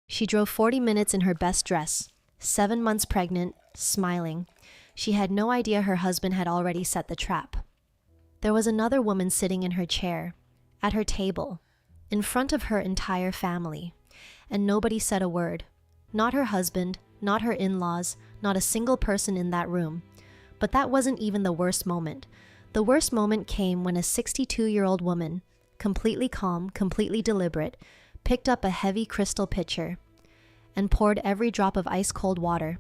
She drove 40 minutes in her best dress, 7 months pregnant, smiling. She had no idea her husband had already set the trap. There was another woman sitting in her chair, at her table, in front of her entire family, and nobody said a word. Not her husband, not her in-laws, not a single person in that room. But that wasn't even the worst moment. The worst moment came when a 62-year-old woman, completely calm, completely deliberate, picked up a heavy crystal pitcher and poured every drop of ice-cold water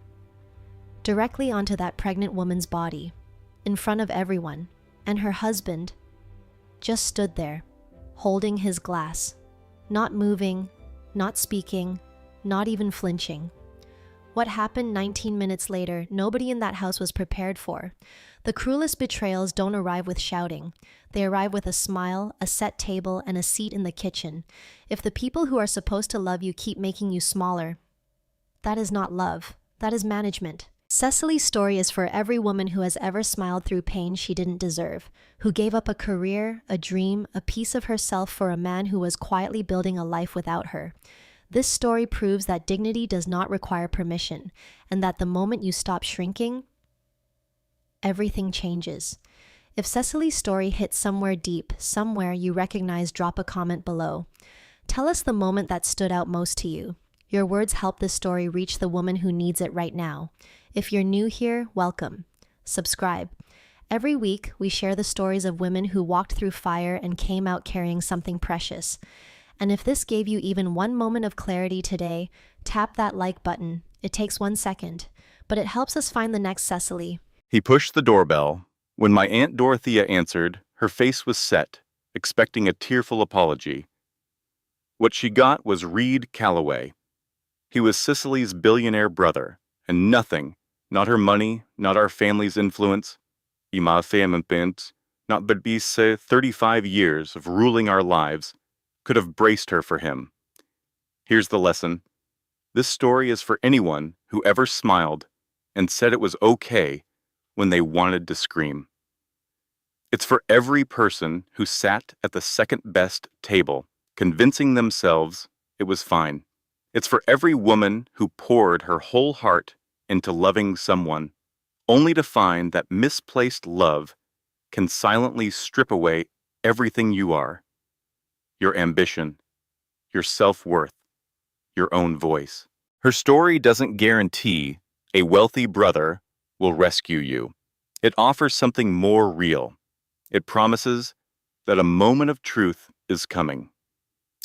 directly onto that pregnant woman's body, in front of everyone, and her husband just stood there, holding his glass, not moving, not speaking, not even flinching. What happened 19 minutes later, nobody in that house was prepared for. The cruelest betrayals don't arrive with shouting. They arrive with a smile, a set table, and a seat in the kitchen. If the people who are supposed to love you keep making you smaller, that is not love. That is management. Cecily's story is for every woman who has ever smiled through pain she didn't deserve, who gave up a career, a dream, a piece of herself for a man who was quietly building a life without her. This story proves that dignity does not require permission, and that the moment you stop shrinking, everything changes. If Cecily's story hits somewhere deep, somewhere you recognize, drop a comment below. Tell us the moment that stood out most to you. Your words help this story reach the woman who needs it right now. If you're new here, welcome. Subscribe. Every week, we share the stories of women who walked through fire and came out carrying something precious. And if this gave you even one moment of clarity today, tap that like button. It takes 1 second, but it helps us find the next Cecily. He pushed the doorbell. When my Aunt Dorothea answered, her face was set, expecting a tearful apology. What she got was Reed Calloway. He was Cicily's billionaire brother, and nothing, not her money, not our family's influence, not Badbise 35 years of ruling our lives, could have braced her for him. Here's the lesson. This story is for anyone who ever smiled and said it was okay when they wanted to scream. It's for every person who sat at the second best table, convincing themselves it was fine. It's for every woman who poured her whole heart into loving someone, only to find that misplaced love can silently strip away everything you are. Your ambition, your self-worth, your own voice. Her story doesn't guarantee a wealthy brother will rescue you. It offers something more real. It promises that a moment of truth is coming.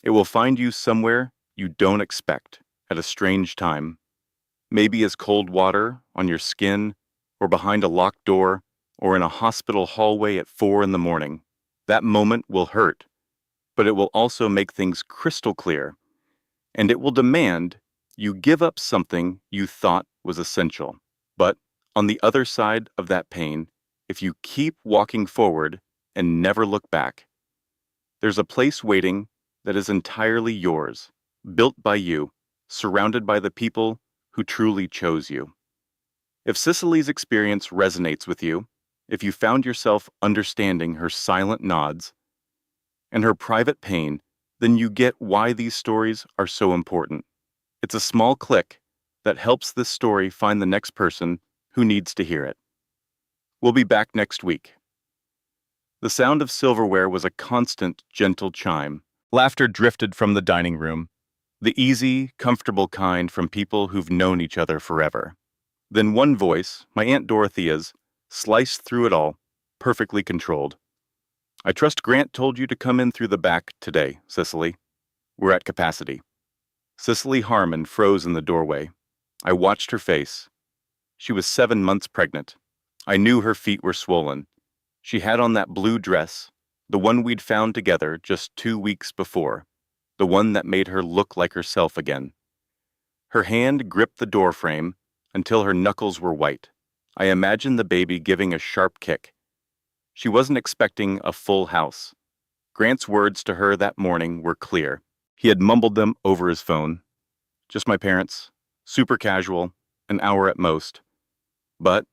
It will find you somewhere you don't expect at a strange time, maybe as cold water on your skin, or behind a locked door, or in a hospital hallway at 4 in the morning. That moment will hurt, but it will also make things crystal clear, and it will demand you give up something you thought was essential. But on the other side of that pain, if you keep walking forward and never look back, there's a place waiting that is entirely yours, built by you, surrounded by the people who truly chose you. If Cicily's experience resonates with you, if you found yourself understanding her silent nods and her private pain, then you get why these stories are so important. It's a small click that helps this story find the next person who needs to hear it. We'll be back next week. The sound of silverware was a constant, gentle chime. Laughter drifted from the dining room, the easy, comfortable kind from people who've known each other forever. Then one voice, my Aunt Dorothea's, sliced through it all, perfectly controlled. I trust Grant told you to come in through the back today, Cicely. We're at capacity. Cicely Harmon froze in the doorway. I watched her face. She was 7 months pregnant. I knew her feet were swollen. She had on that blue dress, the one we'd found together just 2 weeks before, the one that made her look like herself again. Her hand gripped the doorframe until her knuckles were white. I imagined the baby giving a sharp kick. She wasn't expecting a full house. Grant's words to her that morning were clear. He had mumbled them over his phone. Just my parents, super casual, an hour at most. But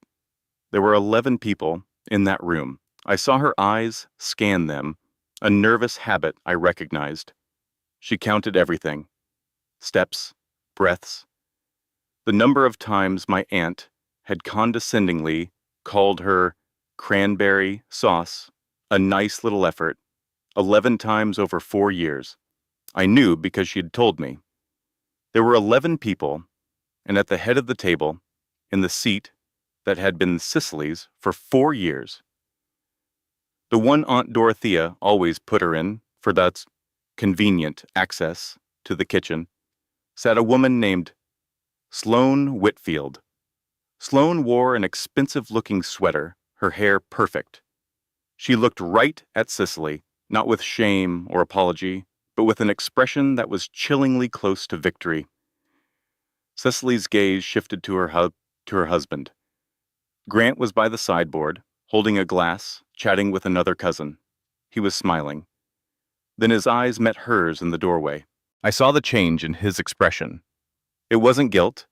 there were 11 people in that room. I saw her eyes scan them, a nervous habit I recognized. She counted everything. Steps, breaths. The number of times my aunt had condescendingly called her cranberry sauce a nice little effort, 11 times over 4 years. I knew because she had told me. There were 11 people, and at the head of the table, in the seat that had been Cicely's for 4 years, the one Aunt Dorothea always put her in for that convenient access to the kitchen, sat a woman named Sloane Whitfield. Sloane wore an expensive-looking sweater, her hair perfect. She looked right at Cicely, not with shame or apology, but with an expression that was chillingly close to victory. Cicely's gaze shifted to her husband. Grant was by the sideboard, holding a glass, chatting with another cousin. He was smiling. Then his eyes met hers in the doorway. I saw the change in his expression. It wasn't guilt.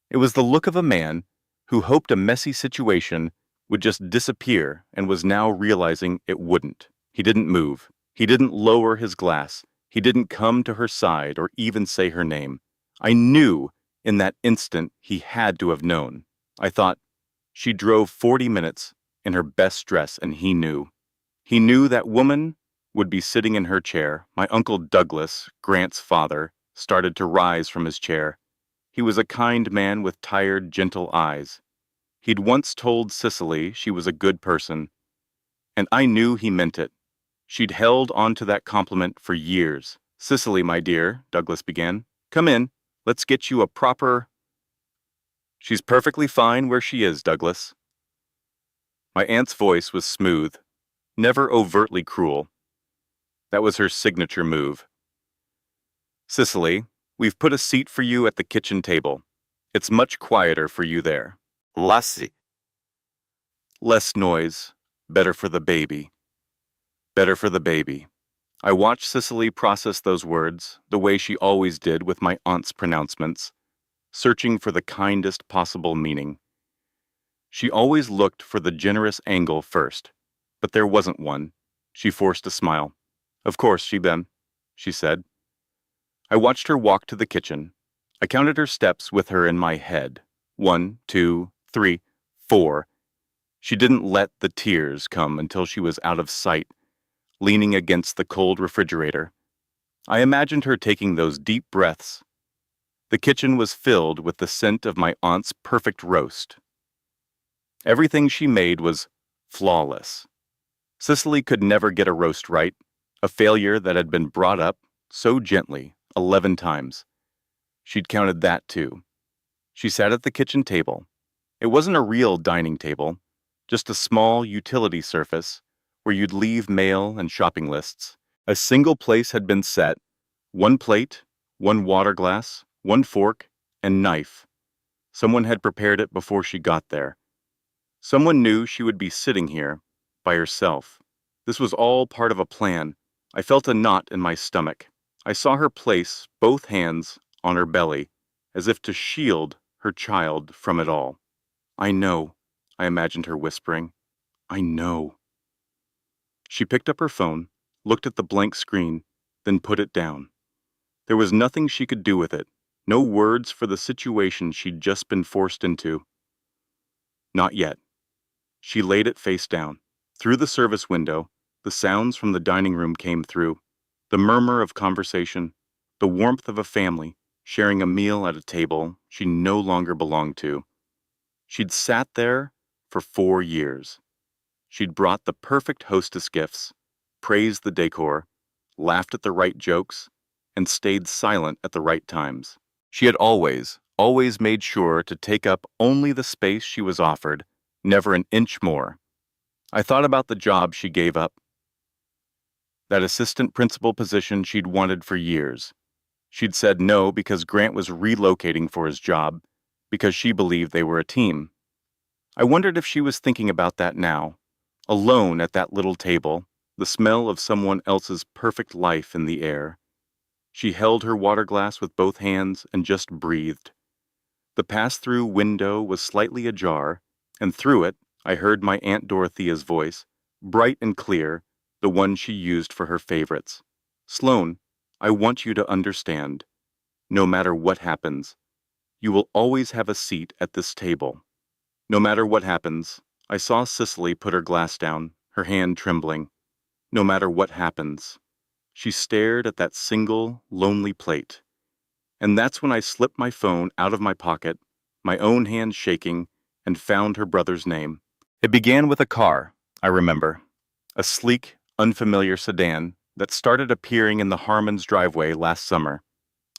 It was the look of a man who hoped a messy situation would just disappear and was now realizing it wouldn't. He didn't move. He didn't lower his glass. He didn't come to her side or even say her name. I knew in that instant he had to have known. I thought, she drove 40 minutes in her best dress, and he knew. He knew that woman would be sitting in her chair. My Uncle Douglas, Grant's father, started to rise from his chair. He was a kind man with tired, gentle eyes. He'd once told Cicely she was a good person, and I knew he meant it. She'd held on to that compliment for years. Cicely, my dear, Douglas began, come in. Let's get you a proper... She's perfectly fine where she is, Douglas. My aunt's voice was smooth, never overtly cruel. That was her signature move. Cicely, we've put a seat for you at the kitchen table. It's much quieter for you there. Lassie. Less noise, better for the baby. Better for the baby. I watched Cicely process those words, the way she always did with my aunt's pronouncements, searching for the kindest possible meaning. She always looked for the generous angle first, but there wasn't one. She forced a smile. Of course, she said. I watched her walk to the kitchen. I counted her steps with her in my head. 1, 2, 3, 4. She didn't let the tears come until she was out of sight, leaning against the cold refrigerator. I imagined her taking those deep breaths. The kitchen was filled with the scent of my aunt's perfect roast. Everything she made was flawless. Cicely could never get a roast right, a failure that had been brought up so gently 11 times. She'd counted that too. She sat at the kitchen table. It wasn't a real dining table, just a small utility surface where you'd leave mail and shopping lists. A single place had been set, one plate, one water glass, one fork, and knife. Someone had prepared it before she got there. Someone knew she would be sitting here, by herself. This was all part of a plan. I felt a knot in my stomach. I saw her place both hands on her belly, as if to shield her child from it all. I know, I imagined her whispering. I know. She picked up her phone, looked at the blank screen, then put it down. There was nothing she could do with it, no words for the situation she'd just been forced into. Not yet. She laid it face down. Through the service window, the sounds from the dining room came through, the murmur of conversation, the warmth of a family sharing a meal at a table she no longer belonged to. She'd sat there for 4 years. She'd brought the perfect hostess gifts, praised the decor, laughed at the right jokes, and stayed silent at the right times. She had always made sure to take up only the space she was offered, never an inch more. I thought about the job she gave up, that assistant principal position she'd wanted for years. She'd said no because Grant was relocating for his job, because she believed they were a team. I wondered if she was thinking about that now, alone at that little table, the smell of someone else's perfect life in the air. She held her water glass with both hands and just breathed. The pass-through window was slightly ajar, and through it I heard my Aunt Dorothea's voice, bright and clear, the one she used for her favorites. Sloane, I want you to understand. No matter what happens, you will always have a seat at this table. No matter what happens, I saw Cicely put her glass down, her hand trembling. No matter what happens, she stared at that single, lonely plate. And that's when I slipped my phone out of my pocket, my own hand shaking, and found her brother's name. It began with a car, I remember. A sleek, unfamiliar sedan that started appearing in the Harmon's driveway last summer.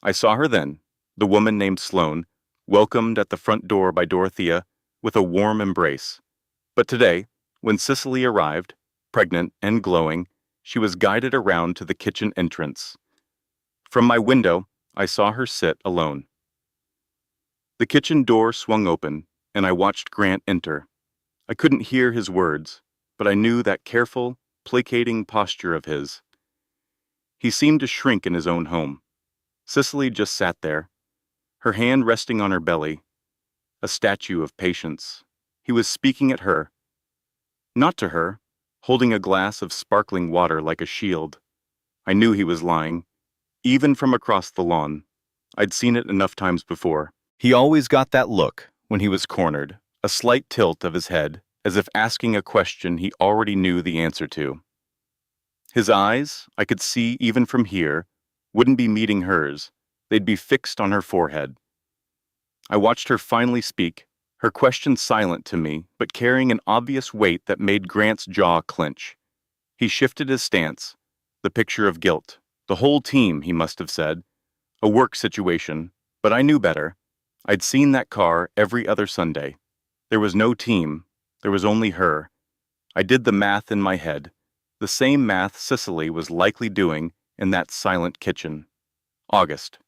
I saw her then, the woman named Sloane, welcomed at the front door by Dorothea with a warm embrace. But today, when Cicely arrived, pregnant and glowing, she was guided around to the kitchen entrance. From my window, I saw her sit alone. The kitchen door swung open, and I watched Grant enter. I couldn't hear his words, but I knew that careful, placating posture of his. He seemed to shrink in his own home. Cicely just sat there, her hand resting on her belly, a statue of patience. He was speaking at her, not to her, holding a glass of sparkling water like a shield. I knew he was lying, even from across the lawn. I'd seen it enough times before. He always got that look when he was cornered, a slight tilt of his head, as if asking a question he already knew the answer to. His eyes, I could see even from here, wouldn't be meeting hers. They'd be fixed on her forehead. I watched her finally speak, her question silent to me, but carrying an obvious weight that made Grant's jaw clench. He shifted his stance, the picture of guilt. The whole team, he must have said. A work situation, but I knew better. I'd seen that car every other Sunday. There was no team, there was only her. I did the math in my head, the same math Cicely was likely doing in that silent kitchen. August.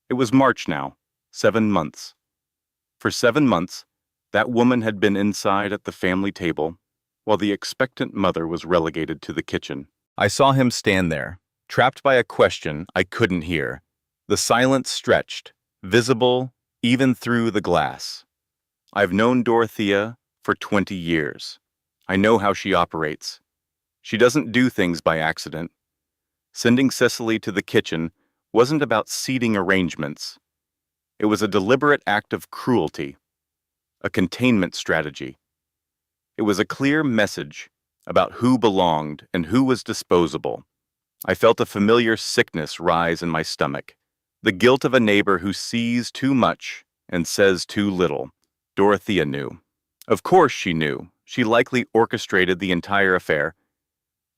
It was March now, 7 months. For 7 months, that woman had been inside at the family table, while the expectant mother was relegated to the kitchen. I saw him stand there, trapped by a question I couldn't hear. The silence stretched, visible even through the glass. I've known Dorothea for 20 years. I know how she operates. She doesn't do things by accident. Sending Cicely to the kitchen wasn't about seating arrangements. It was a deliberate act of cruelty, a containment strategy. It was a clear message about who belonged and who was disposable. I felt a familiar sickness rise in my stomach, the guilt of a neighbor who sees too much and says too little. Dorothea knew. Of course she knew. She likely orchestrated the entire affair.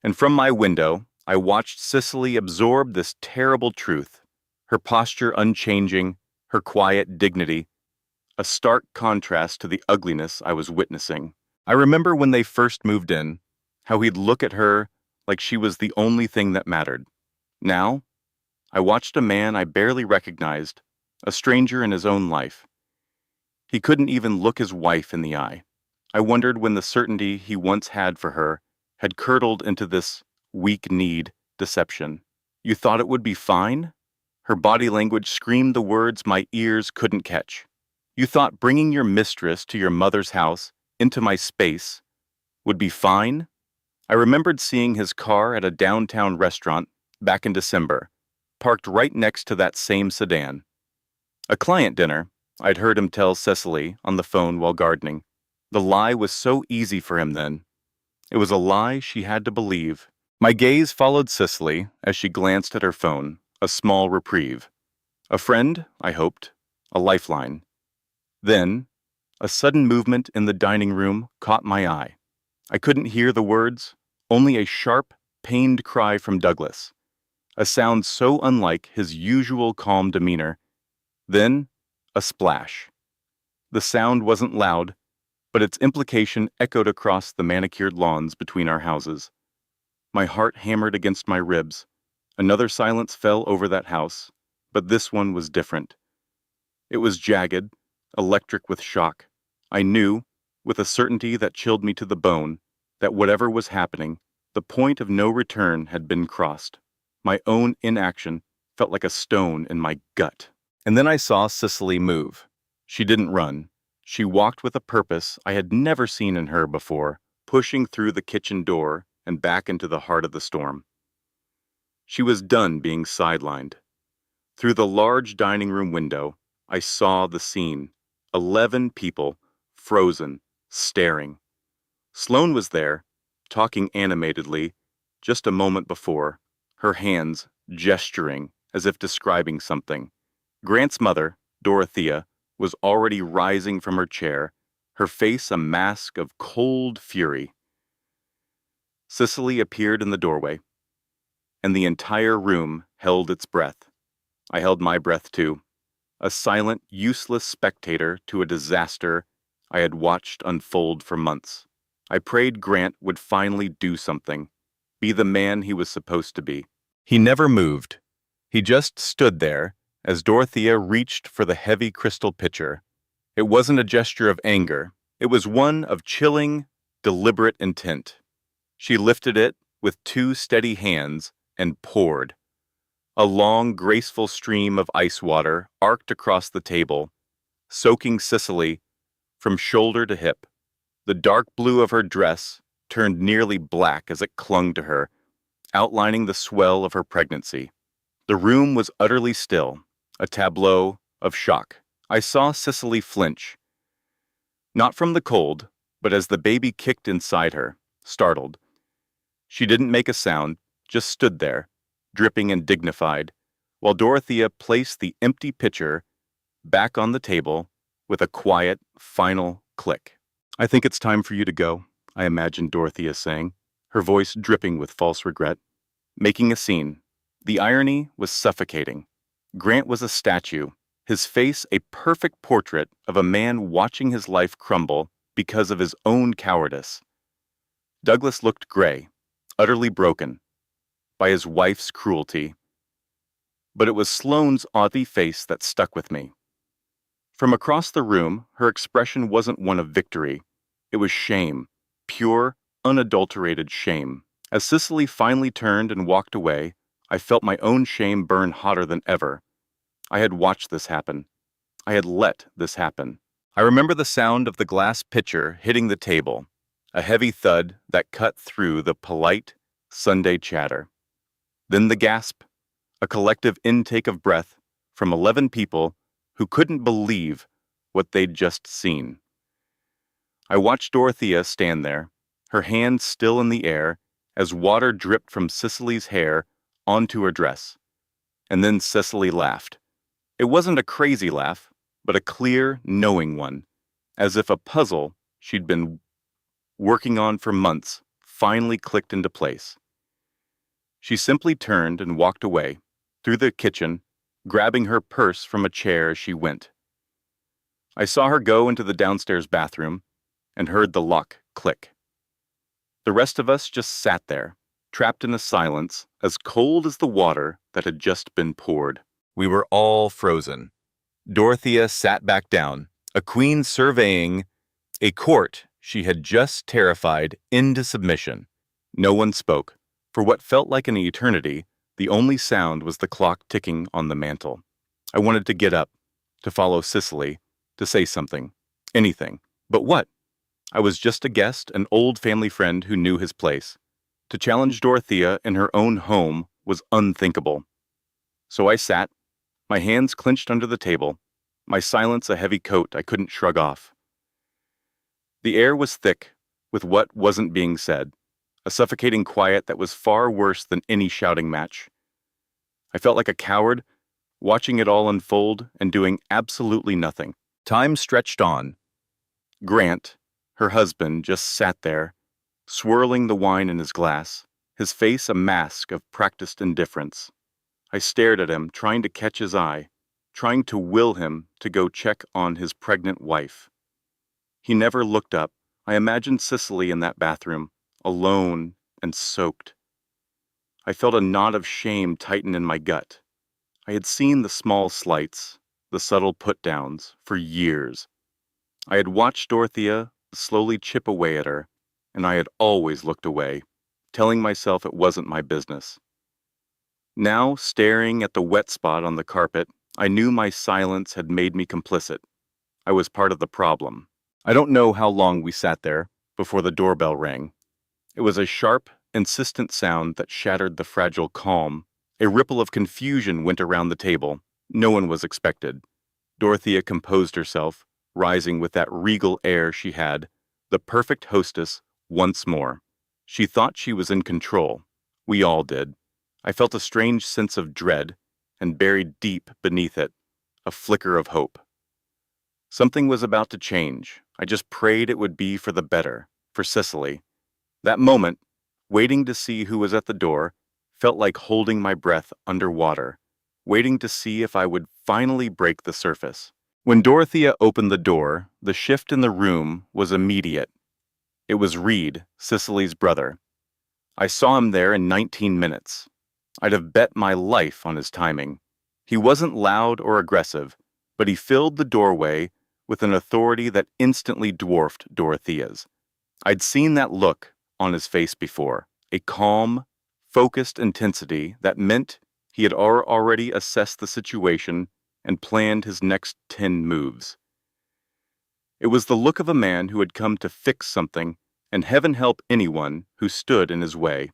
And from my window, I watched Cicely absorb this terrible truth, her posture unchanging, her quiet dignity, a stark contrast to the ugliness I was witnessing. I remember when they first moved in, how he'd look at her like she was the only thing that mattered. Now, I watched a man I barely recognized, a stranger in his own life. He couldn't even look his wife in the eye. I wondered when the certainty he once had for her had curdled into this weak-kneed deception. You thought it would be fine? Her body language screamed the words my ears couldn't catch. You thought bringing your mistress to your mother's house, into my space, would be fine? I remembered seeing his car at a downtown restaurant back in December, parked right next to that same sedan. A client dinner, I'd heard him tell Cicely on the phone while gardening. The lie was so easy for him then. It was a lie she had to believe. My gaze followed Cicely as she glanced at her phone, a small reprieve. A friend, I hoped, a lifeline. Then, a sudden movement in the dining room caught my eye. I couldn't hear the words, only a sharp, pained cry from Douglas, a sound so unlike his usual calm demeanor. Then, a splash. The sound wasn't loud, but its implication echoed across the manicured lawns between our houses. My heart hammered against my ribs. Another silence fell over that house, but this one was different. It was jagged, electric with shock. I knew, with a certainty that chilled me to the bone, that whatever was happening, the point of no return had been crossed. My own inaction felt like a stone in my gut. And then I saw Cicely move. She didn't run. She walked with a purpose I had never seen in her before, pushing through the kitchen door and back into the heart of the storm. She was done being sidelined. Through the large dining room window, I saw the scene. 11 people, frozen, staring. Sloane was there, talking animatedly, just a moment before, her hands gesturing as if describing something. Grant's mother, Dorothea, was already rising from her chair, her face a mask of cold fury. Cicely appeared in the doorway, and the entire room held its breath. I held my breath too, a silent, useless spectator to a disaster I had watched unfold for months. I prayed Grant would finally do something, be the man he was supposed to be. He never moved. He just stood there as Dorothea reached for the heavy crystal pitcher. It wasn't a gesture of anger. It was one of chilling, deliberate intent. She lifted it with 2 steady hands and poured. A long, graceful stream of ice water arced across the table, soaking Cicely from shoulder to hip. The dark blue of her dress turned nearly black as it clung to her, outlining the swell of her pregnancy. The room was utterly still, a tableau of shock. I saw Cicely flinch, not from the cold, but as the baby kicked inside her, startled. She didn't make a sound, just stood there, dripping and dignified, while Dorothea placed the empty pitcher back on the table with a quiet, final click. "I think it's time for you to go," I imagined Dorothea saying, her voice dripping with false regret. Making a scene. The irony was suffocating. Grant was a statue, his face a perfect portrait of a man watching his life crumble because of his own cowardice. Douglas looked gray, utterly broken by his wife's cruelty. But it was Sloane's oddly face that stuck with me. From across the room, her expression wasn't one of victory. It was shame, pure, unadulterated shame. As Cicely finally turned and walked away, I felt my own shame burn hotter than ever. I had watched this happen. I had let this happen. I remember the sound of the glass pitcher hitting the table, a heavy thud that cut through the polite Sunday chatter. Then the gasp, a collective intake of breath from 11 people who couldn't believe what they'd just seen. I watched Dorothea stand there, her hands still in the air, as water dripped from Cicely's hair onto her dress. And then Cicely laughed. It wasn't a crazy laugh, but a clear, knowing one, as if a puzzle she'd been working on for months finally clicked into place. She simply turned and walked away, through the kitchen, grabbing her purse from a chair as she went. I saw her go into the downstairs bathroom and heard the lock click. The rest of us just sat there, trapped in a silence as cold as the water that had just been poured. We were all frozen. Dorothea sat back down, a queen surveying a court she had just terrified into submission. No one spoke. For what felt like an eternity, the only sound was the clock ticking on the mantel. I wanted to get up, to follow Cicely, to say something, anything. But what? I was just a guest, an old family friend who knew his place. To challenge Dorothea in her own home was unthinkable. So I sat, my hands clenched under the table, my silence a heavy coat I couldn't shrug off. The air was thick with what wasn't being said, a suffocating quiet that was far worse than any shouting match. I felt like a coward, watching it all unfold and doing absolutely nothing. Time stretched on. Grant, her husband, just sat there, swirling the wine in his glass, his face a mask of practiced indifference. I stared at him, trying to catch his eye, trying to will him to go check on his pregnant wife. He never looked up. I imagined Cicely in that bathroom, alone and soaked. I felt a knot of shame tighten in my gut. I had seen the small slights, the subtle put-downs, for years. I had watched Dorothea slowly chip away at her, and I had always looked away, telling myself it wasn't my business. Now, staring at the wet spot on the carpet, I knew my silence had made me complicit. I was part of the problem. I don't know how long we sat there before the doorbell rang. It was a sharp, insistent sound that shattered the fragile calm. A ripple of confusion went around the table. No one was expected. Dorothea composed herself, rising with that regal air she had, the perfect hostess, once more. She thought she was in control. We all did. I felt a strange sense of dread, and buried deep beneath it, a flicker of hope. Something was about to change. I just prayed it would be for the better, for Cicely. That moment, waiting to see who was at the door, felt like holding my breath underwater, waiting to see if I would finally break the surface. When Dorothea opened the door, the shift in the room was immediate. It was Reed, Cicely's brother. I saw him there in 19 minutes. I'd have bet my life on his timing. He wasn't loud or aggressive, but he filled the doorway with an authority that instantly dwarfed Dorothea's. I'd seen that look on his face before, a calm, focused intensity that meant he had already assessed the situation and planned his next 10 moves. It was the look of a man who had come to fix something, and heaven help anyone who stood in his way.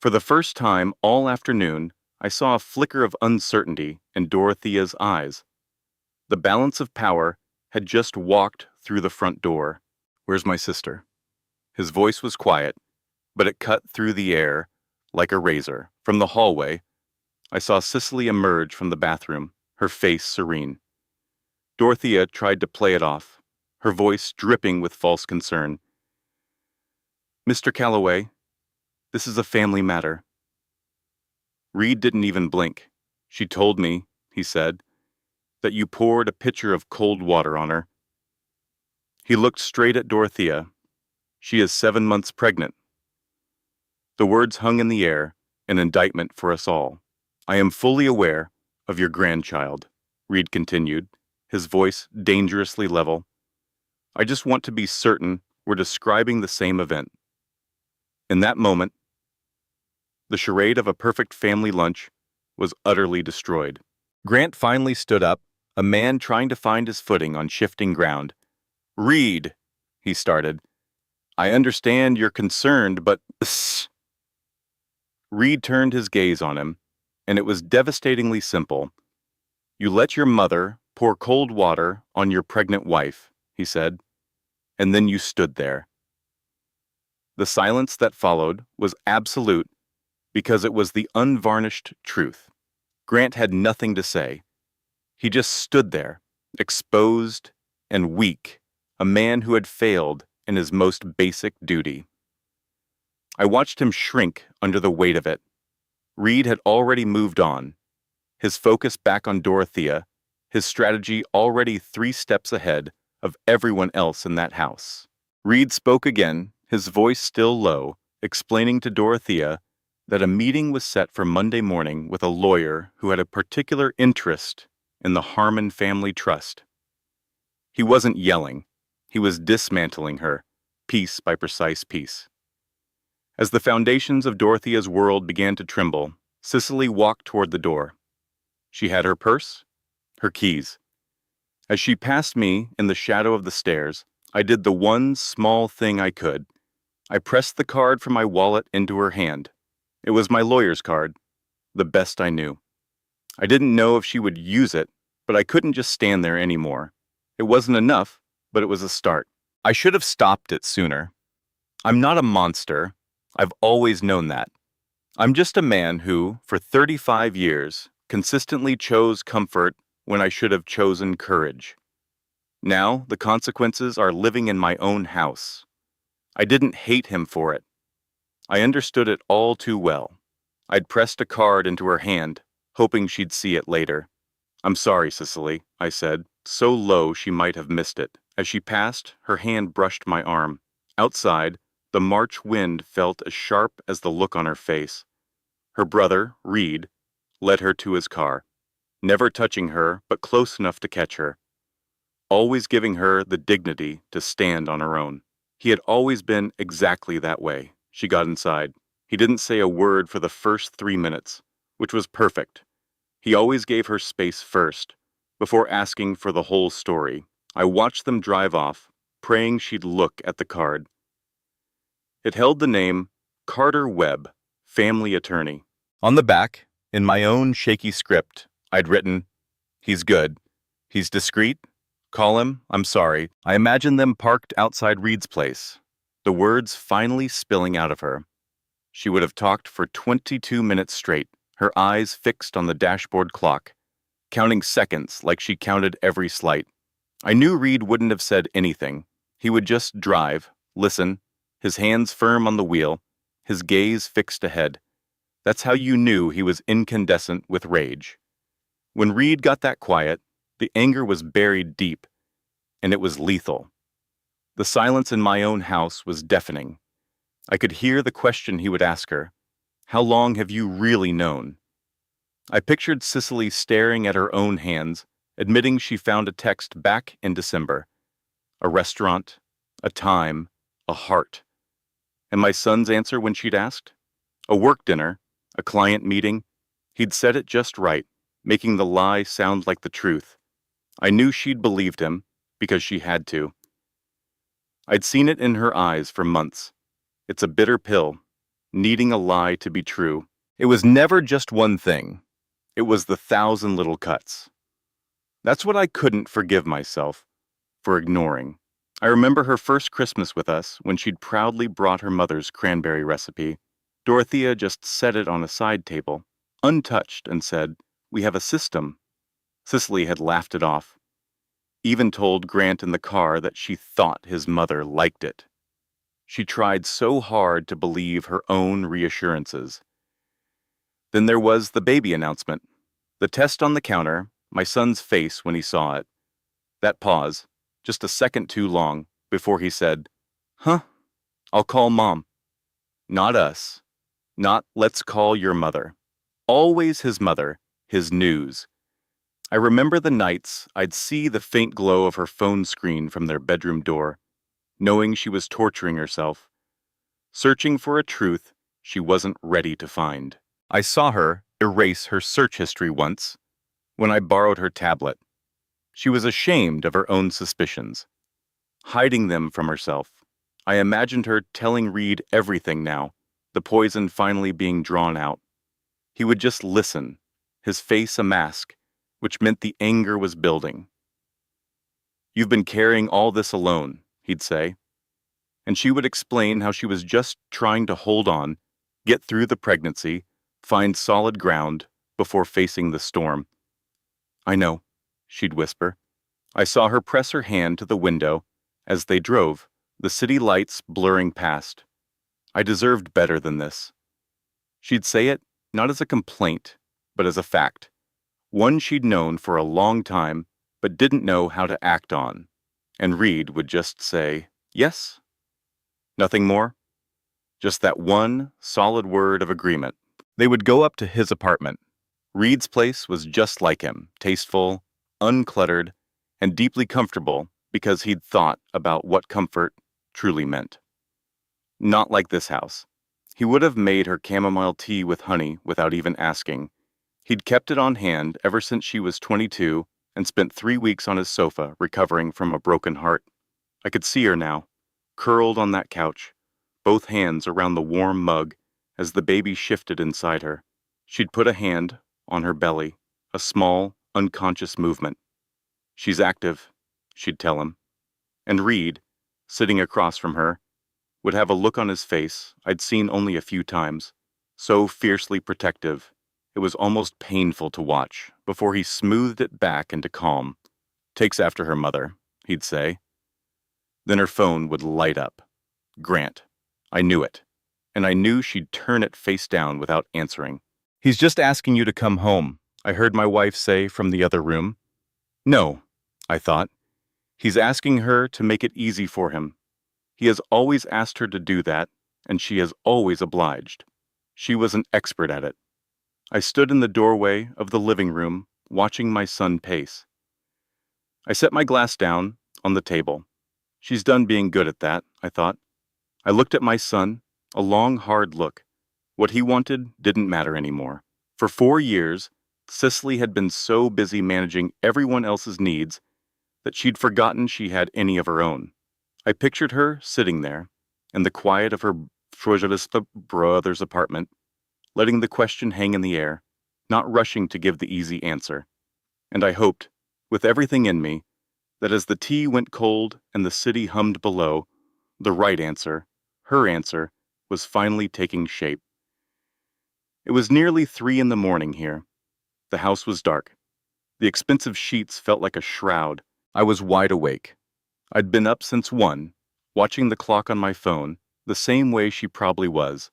For the first time all afternoon, I saw a flicker of uncertainty in Dorothea's eyes. The balance of power had just walked through the front door. "Where's my sister?" His voice was quiet, but it cut through the air like a razor. From the hallway, I saw Cicely emerge from the bathroom, her face serene. Dorothea tried to play it off, her voice dripping with false concern. "Mr. Calloway, this is a family matter." Reed didn't even blink. "She told me," he said, "that you poured a pitcher of cold water on her." He looked straight at Dorothea. "She is 7 months pregnant." The words hung in the air, an indictment for us all. "I am fully aware of your grandchild," Reed continued, his voice dangerously level. "I just want to be certain we're describing the same event." In that moment, the charade of a perfect family lunch was utterly destroyed. Grant finally stood up, a man trying to find his footing on shifting ground. "Reed," he started, "I understand you're concerned, but..." Reed turned his gaze on him, and it was devastatingly simple. "You let your mother pour cold water on your pregnant wife," he said, "and then you stood there." The silence that followed was absolute because it was the unvarnished truth. Grant had nothing to say. He just stood there, exposed and weak, a man who had failed in his most basic duty. I watched him shrink under the weight of it. Reed had already moved on, his focus back on Dorothea, his strategy already 3 steps ahead of everyone else in that house. Reed spoke again, his voice still low, explaining to Dorothea that a meeting was set for Monday morning with a lawyer who had a particular interest in the Harmon Family Trust. He wasn't yelling. He was dismantling her, piece by precise piece. As the foundations of Dorothea's world began to tremble, Cicely walked toward the door. She had her purse, her keys. As she passed me in the shadow of the stairs, I did the one small thing I could. I pressed the card from my wallet into her hand. It was my lawyer's card, the best I knew. I didn't know if she would use it, but I couldn't just stand there anymore. It wasn't enough, but it was a start. I should have stopped it sooner. I'm not a monster. I've always known that. I'm just a man who, for 35 years, consistently chose comfort when I should have chosen courage. Now, the consequences are living in my own house. I didn't hate him for it. I understood it all too well. I'd pressed a card into her hand, hoping she'd see it later. "I'm sorry, Cicely," I said, so low she might have missed it. As she passed, her hand brushed my arm. Outside, the March wind felt as sharp as the look on her face. Her brother, Reed, led her to his car, never touching her but close enough to catch her, always giving her the dignity to stand on her own. He had always been exactly that way. She got inside. He didn't say a word for the first 3 minutes, which was perfect. He always gave her space first, before asking for the whole story. I watched them drive off, praying she'd look at the card. It held the name Carter Webb, family attorney. On the back, in my own shaky script, I'd written, He's good. He's discreet. Call him, I'm sorry. I imagine them parked outside Reed's place, the words finally spilling out of her. She would have talked for 22 minutes straight, her eyes fixed on the dashboard clock, counting seconds like she counted every slight. I knew Reed wouldn't have said anything. He would just drive, listen, his hands firm on the wheel, his gaze fixed ahead. That's how you knew he was incandescent with rage. When Reed got that quiet, the anger was buried deep, and it was lethal. The silence in my own house was deafening. I could hear the question he would ask her. How long have you really known? I pictured Cicely staring at her own hands, admitting she found a text back in December. A restaurant, a time, a heart. And my son's answer when she'd asked? A work dinner, a client meeting. He'd said it just right, making the lie sound like the truth. I knew she'd believed him, because she had to. I'd seen it in her eyes for months. It's a bitter pill, needing a lie to be true. It was never just one thing. It was the 1,000 little cuts. That's what I couldn't forgive myself for ignoring. I remember her first Christmas with us when she'd proudly brought her mother's cranberry recipe. Dorothea just set it on a side table, untouched, and said, "We have a system." Cicely had laughed it off. Even told Grant in the car that she thought his mother liked it. She tried so hard to believe her own reassurances. Then there was the baby announcement. The test on the counter, my son's face when he saw it. That pause, just a second too long, before he said, "Huh, I'll call Mom." Not us. Not let's call your mother. Always his mother, his news. I remember the nights I'd see the faint glow of her phone screen from their bedroom door, knowing she was torturing herself, searching for a truth she wasn't ready to find. I saw her erase her search history once, when I borrowed her tablet. She was ashamed of her own suspicions, hiding them from herself. I imagined her telling Reed everything now, the poison finally being drawn out. He would just listen, his face a mask, which meant the anger was building. "You've been carrying all this alone," he'd say. And she would explain how she was just trying to hold on, get through the pregnancy, find solid ground before facing the storm. "I know," she'd whisper. I saw her press her hand to the window as they drove, the city lights blurring past. I deserved better than this. She'd say it not as a complaint, but as a fact. One she'd known for a long time, but didn't know how to act on. And Reed would just say, "Yes." Nothing more. Just that one solid word of agreement. They would go up to his apartment. Reed's place was just like him, tasteful, uncluttered, and deeply comfortable because he'd thought about what comfort truly meant. Not like this house. He would have made her chamomile tea with honey without even asking. He'd kept it on hand ever since she was 22 and spent 3 weeks on his sofa recovering from a broken heart. I could see her now, curled on that couch, both hands around the warm mug as the baby shifted inside her. She'd put a hand on her belly, a small, unconscious movement. "She's active," she'd tell him. And Reed, sitting across from her, would have a look on his face I'd seen only a few times, so fiercely protective. It was almost painful to watch before he smoothed it back into calm. "Takes after her mother," he'd say. Then her phone would light up. Grant. I knew it. And I knew she'd turn it face down without answering. "He's just asking you to come home," I heard my wife say from the other room. No, I thought. He's asking her to make it easy for him. He has always asked her to do that, and she has always obliged. She was an expert at it. I stood in the doorway of the living room, watching my son pace. I set my glass down on the table. She's done being good at that, I thought. I looked at my son, a long, hard look. What he wanted didn't matter anymore. For 4 years, Cicely had been so busy managing everyone else's needs that she'd forgotten she had any of her own. I pictured her sitting there, in the quiet of her brother's apartment, letting the question hang in the air, not rushing to give the easy answer. And I hoped, with everything in me, that as the tea went cold and the city hummed below, the right answer, her answer, was finally taking shape. It was nearly 3 in the morning here. The house was dark. The expensive sheets felt like a shroud. I was wide awake. I'd been up since 1, watching the clock on my phone, the same way she probably was.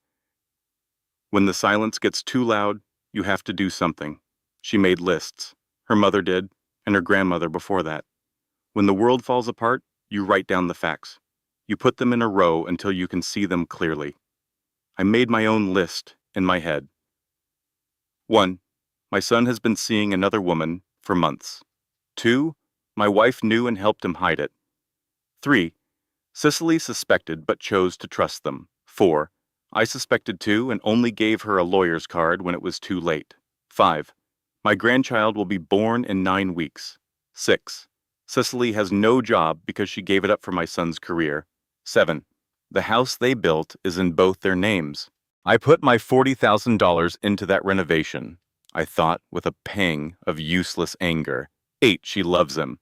When the silence gets too loud, you have to do something. She made lists. Her mother did, and her grandmother before that. When the world falls apart, you write down the facts. You put them in a row until you can see them clearly. I made my own list in my head. 1. My son has been seeing another woman for months. 2. My wife knew and helped him hide it. 3. Cicely suspected but chose to trust them. 4. I suspected too and only gave her a lawyer's card when it was too late. 5. My grandchild will be born in 9 weeks. 6. Cicely has no job because she gave it up for my son's career. 7. The house they built is in both their names. I put my $40,000 into that renovation, I thought with a pang of useless anger. 8. She loves him.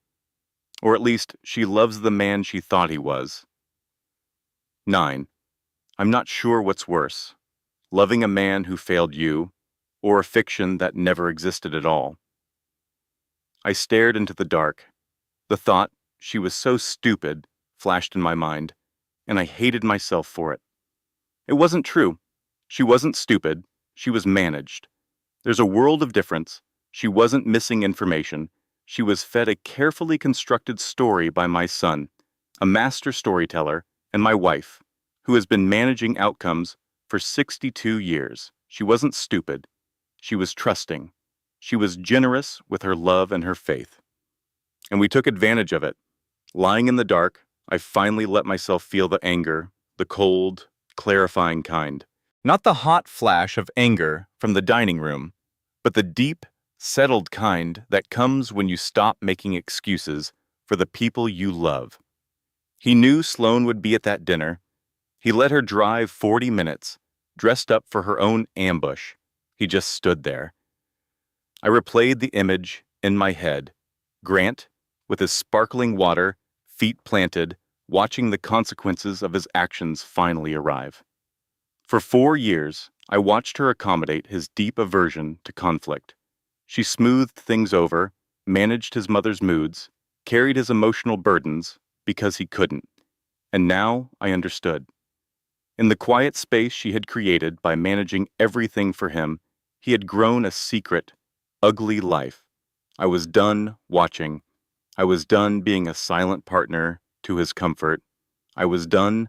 Or at least, she loves the man she thought he was. 9. I'm not sure what's worse, loving a man who failed you, or a fiction that never existed at all. I stared into the dark. The thought, she was so stupid, flashed in my mind, and I hated myself for it. It wasn't true. She wasn't stupid. She was managed. There's a world of difference. She wasn't missing information. She was fed a carefully constructed story by my son, a master storyteller, and my wife, who has been managing outcomes for 62 years. She wasn't stupid. She was trusting. She was generous with her love and her faith. And we took advantage of it. Lying in the dark, I finally let myself feel the anger, the cold, clarifying kind. Not the hot flash of anger from the dining room, but the deep, settled kind that comes when you stop making excuses for the people you love. He knew Sloane would be at that dinner. He let her drive 40 minutes, dressed up for her own ambush. He just stood there. I replayed the image in my head. Grant, with his sparkling water, feet planted, watching the consequences of his actions finally arrive. For 4 years, I watched her accommodate his deep aversion to conflict. She smoothed things over, managed his mother's moods, carried his emotional burdens because he couldn't. And now I understood. In the quiet space she had created by managing everything for him, he had grown a secret, ugly life. I was done watching. I was done being a silent partner to his comfort. I was done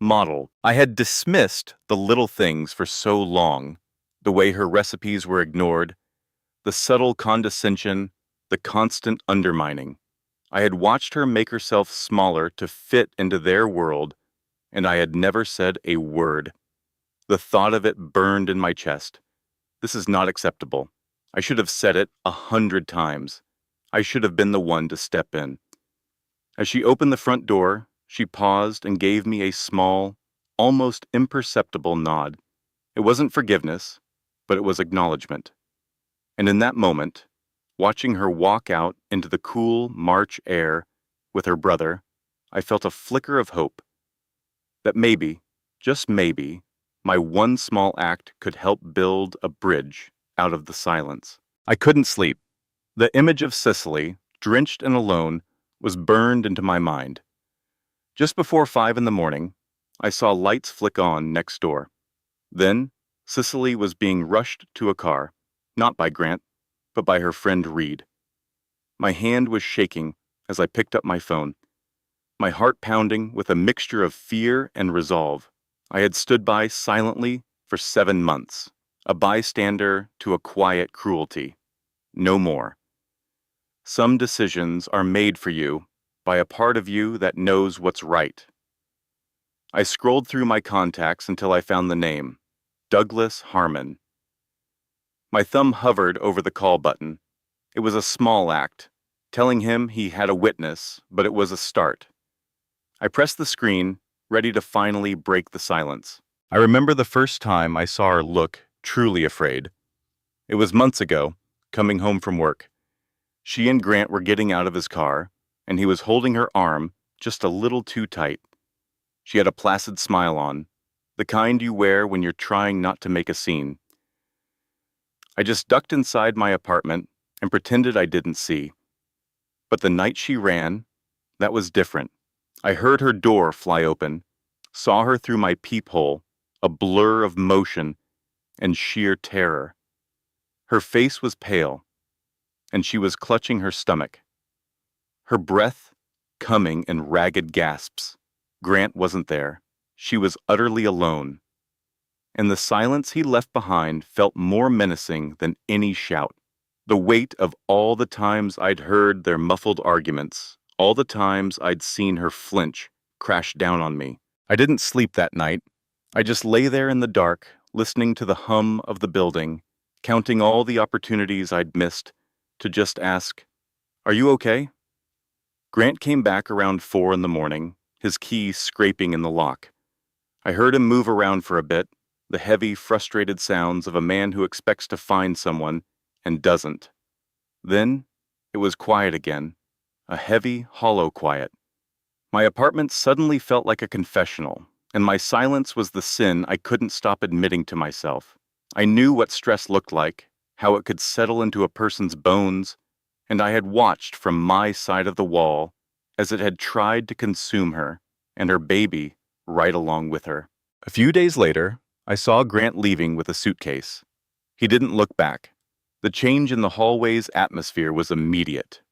model. I had dismissed the little things for so long, the way her recipes were ignored, the subtle condescension, the constant undermining. I had watched her make herself smaller to fit into their world, and I had never said a word. The thought of it burned in my chest. This is not acceptable. I should have said it 100 times. I should have been the one to step in. As she opened the front door, she paused and gave me a small, almost imperceptible nod. It wasn't forgiveness, but it was acknowledgement. And in that moment, watching her walk out into the cool March air with her brother, I felt a flicker of hope that maybe, just maybe, my one small act could help build a bridge out of the silence. I couldn't sleep. The image of Cicely, drenched and alone, was burned into my mind. Just before 5 in the morning, I saw lights flick on next door. Then, Cicely was being rushed to a car, not by Grant, but by her friend Reed. My hand was shaking as I picked up my phone, my heart pounding with a mixture of fear and resolve. I had stood by silently for 7 months, a bystander to a quiet cruelty. No more. Some decisions are made for you by a part of you that knows what's right. I scrolled through my contacts until I found the name, Douglas Harmon. My thumb hovered over the call button. It was a small act, telling him he had a witness, but it was a start. I pressed the screen, ready to finally break the silence. I remember the first time I saw her look truly afraid. It was months ago, coming home from work. She and Grant were getting out of his car, and he was holding her arm just a little too tight. She had a placid smile on, the kind you wear when you're trying not to make a scene. I just ducked inside my apartment and pretended I didn't see. But the night she ran, that was different. I heard her door fly open, saw her through my peephole, a blur of motion and sheer terror. Her face was pale, and she was clutching her stomach. Her breath coming in ragged gasps. Grant wasn't there. She was utterly alone. And the silence he left behind felt more menacing than any shout. The weight of all the times I'd heard their muffled arguments, all the times I'd seen her flinch, crashed down on me. I didn't sleep that night. I just lay there in the dark, listening to the hum of the building, counting all the opportunities I'd missed to just ask, "Are you okay?" Grant came back around 4 in the morning, his key scraping in the lock. I heard him move around for a bit, the heavy, frustrated sounds of a man who expects to find someone and doesn't. Then it was quiet again, a heavy, hollow quiet. My apartment suddenly felt like a confessional, and my silence was the sin I couldn't stop admitting to myself. I knew what stress looked like, how it could settle into a person's bones, and I had watched from my side of the wall as it had tried to consume her and her baby right along with her. A few days later, I saw Grant leaving with a suitcase. He didn't look back. The change in the hallway's atmosphere was immediate.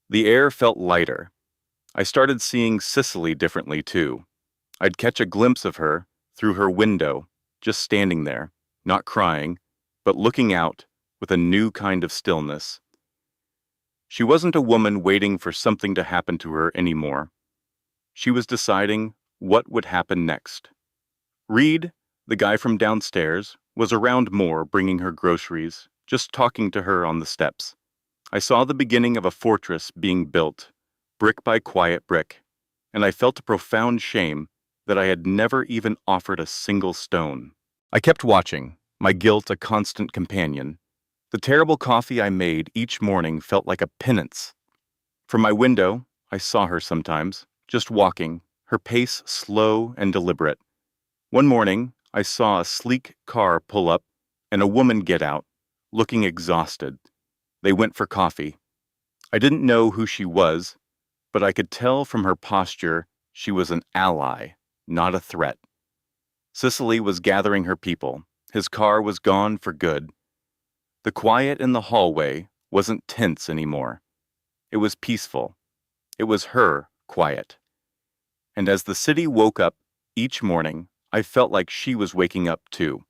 The air felt lighter. I started seeing Cicely differently, too. I'd catch a glimpse of her through her window, just standing there, not crying, but looking out with a new kind of stillness. She wasn't a woman waiting for something to happen to her anymore. She was deciding what would happen next. Reed, the guy from downstairs, was around more, bringing her groceries, just talking to her on the steps. I saw the beginning of a fortress being built, brick by quiet brick, and I felt a profound shame that I had never even offered a single stone. I kept watching, my guilt a constant companion. The terrible coffee I made each morning felt like a penance. From my window, I saw her sometimes, just walking, her pace slow and deliberate. One morning, I saw a sleek car pull up and a woman get out, looking exhausted. They went for coffee. I didn't know who she was, but I could tell from her posture she was an ally, not a threat. Cicely was gathering her people. His car was gone for good. The quiet in the hallway wasn't tense anymore. It was peaceful. It was her quiet. And as the city woke up each morning, I felt like she was waking up too.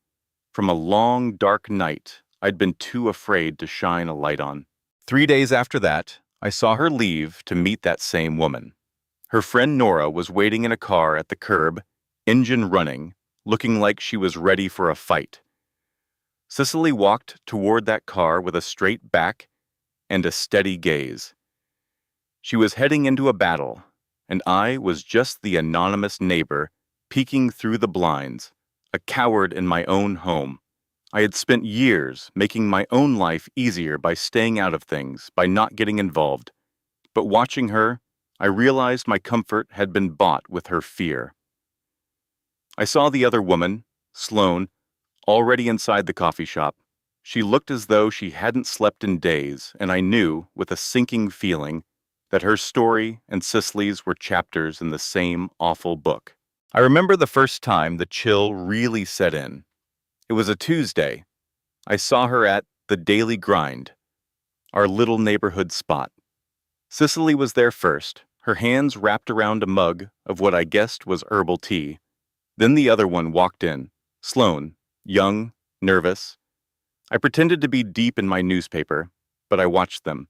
From a long, dark night I'd been too afraid to shine a light on. 3 days after that, I saw her leave to meet that same woman. Her friend Nora was waiting in a car at the curb, engine running, looking like she was ready for a fight. Cicely walked toward that car with a straight back and a steady gaze. She was heading into a battle, and I was just the anonymous neighbor peeking through the blinds, a coward in my own home. I had spent years making my own life easier by staying out of things, by not getting involved. But watching her, I realized my comfort had been bought with her fear. I saw the other woman, Sloane, already inside the coffee shop. She looked as though she hadn't slept in days, and I knew, with a sinking feeling, that her story and Cicely's were chapters in the same awful book. I remember the first time the chill really set in. It was a Tuesday. I saw her at the Daily Grind, our little neighborhood spot. Cicely was there first, her hands wrapped around a mug of what I guessed was herbal tea. Then the other one walked in, Sloane, young, nervous. I pretended to be deep in my newspaper, but I watched them.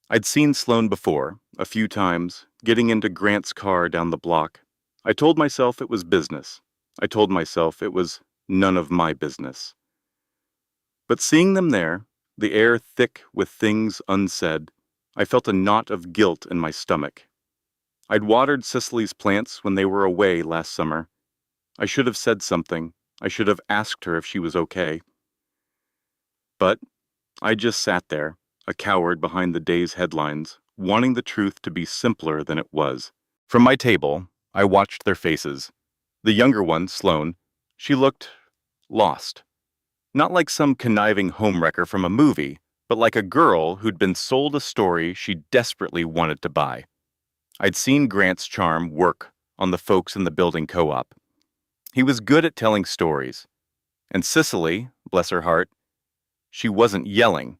I'd seen Sloane before, a few times, getting into Grant's car down the block. I told myself it was business. I told myself it was none of my business. But seeing them there, the air thick with things unsaid, I felt a knot of guilt in my stomach. I'd watered Cicely's plants when they were away last summer. I should have said something. I should have asked her if she was okay. But I just sat there, a coward behind the day's headlines, wanting the truth to be simpler than it was. From my table, I watched their faces. The younger one, Sloane, she looked lost. Not like some conniving homewrecker from a movie, but like a girl who'd been sold a story she desperately wanted to buy. I'd seen Grant's charm work on the folks in the building co-op. He was good at telling stories. And Cicely, bless her heart, she wasn't yelling.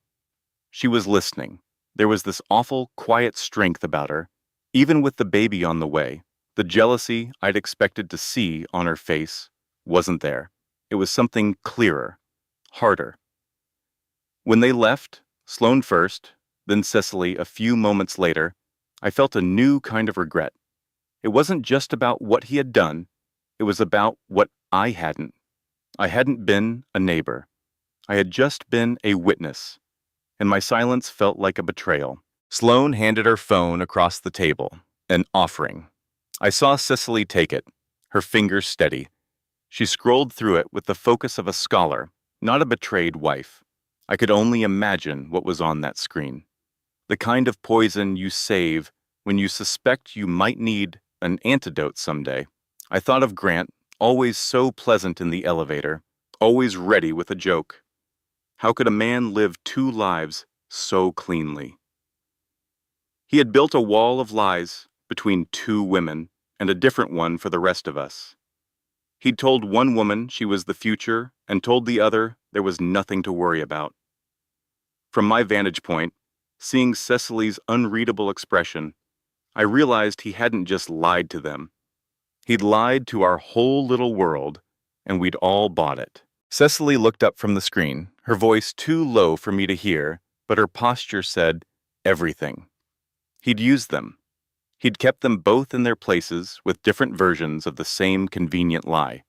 She was listening. There was this awful, quiet strength about her. Even with the baby on the way, the jealousy I'd expected to see on her face wasn't there. It was something clearer, harder. When they left, Sloane first, then Cicely a few moments later, I felt a new kind of regret. It wasn't just about what he had done, it was about what I hadn't. I hadn't been a neighbor. I had just been a witness, and my silence felt like a betrayal. Sloane handed her phone across the table, an offering. I saw Cicely take it, her fingers steady. She scrolled through it with the focus of a scholar, not a betrayed wife. I could only imagine what was on that screen. The kind of poison you save when you suspect you might need an antidote someday. I thought of Grant, always so pleasant in the elevator, always ready with a joke. How could a man live two lives so cleanly? He had built a wall of lies between two women and a different one for the rest of us. He'd told one woman she was the future and told the other there was nothing to worry about. From my vantage point, seeing Cecily's unreadable expression, I realized he hadn't just lied to them. He'd lied to our whole little world, and we'd all bought it. Cecily looked up from the screen, her voice too low for me to hear, but her posture said everything. He'd used them. He'd kept them both in their places with different versions of the same convenient lie.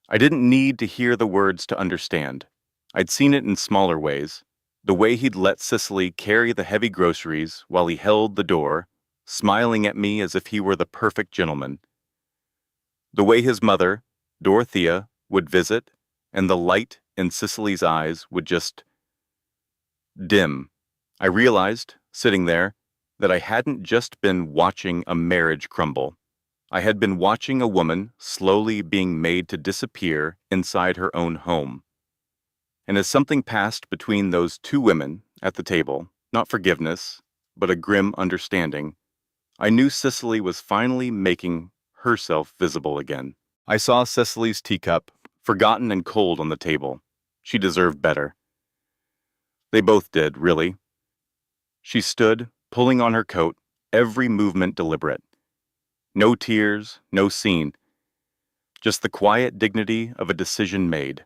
I didn't need to hear the words to understand. I'd seen it in smaller ways. The way he'd let Cicely carry the heavy groceries while he held the door, smiling at me as if he were the perfect gentleman. The way his mother, Dorothea, would visit, and the light in Cicely's eyes would just dim. I realized, sitting there, that I hadn't just been watching a marriage crumble. I had been watching a woman slowly being made to disappear inside her own home. And as something passed between those two women at the table, not forgiveness, but a grim understanding, I knew Cicely was finally making herself visible again. I saw Cicely's teacup, forgotten and cold on the table. She deserved better. They both did, really. She stood, pulling on her coat, every movement deliberate. No tears, no scene. Just the quiet dignity of a decision made.